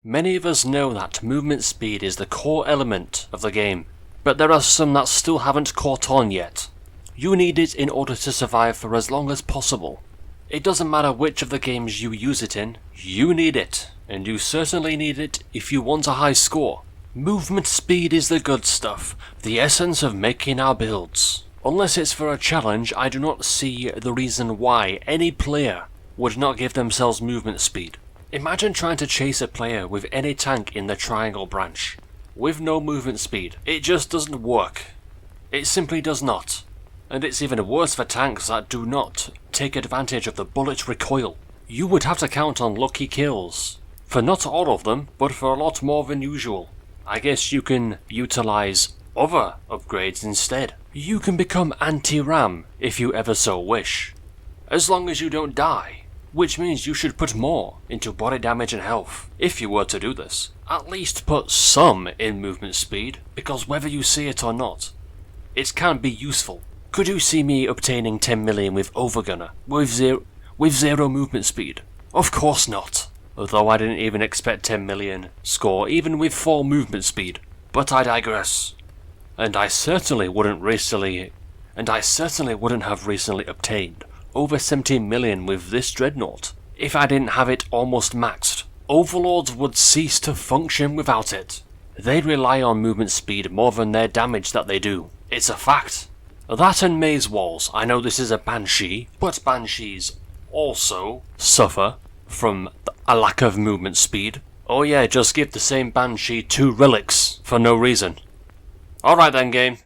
Many of us know that movement speed is the core element of the game, but there are some that still haven't caught on yet. You need it in order to survive for as long as possible. It doesn't matter which of the games you use it in, you need it, and you certainly need it if you want a high score. Movement speed is the good stuff, the essence of making our builds. Unless it's for a challenge, I do not see the reason why any player would not give themselves movement speed. Imagine trying to chase a player with any tank in the triangle branch, with no movement speed. It just doesn't work. It simply does not. And it's even worse for tanks that do not take advantage of the bullet recoil. You would have to count on lucky kills. For not all of them, but for a lot more than usual. I guess you can utilize other upgrades instead. You can become anti-ram if you ever so wish. As long as you don't die. Which means you should put more into body damage and health, if you were to do this. At least put some in movement speed, because whether you see it or not, it can be useful. Could you see me obtaining 10 million with Overgunner, with zero movement speed? Of course not. Although I didn't even expect 10 million score even with 4 movement speed. But I digress. And I certainly wouldn't have recently obtained over 17 million with this Dreadnought if I didn't have it almost maxed. Overlords would cease to function without it. They rely on movement speed more than their damage that they do. It's a fact. That and maze walls. I know this is a Banshee, but Banshees also suffer from a lack of movement speed. Oh yeah, just give the same Banshee 2 relics for no reason. Alright then, game.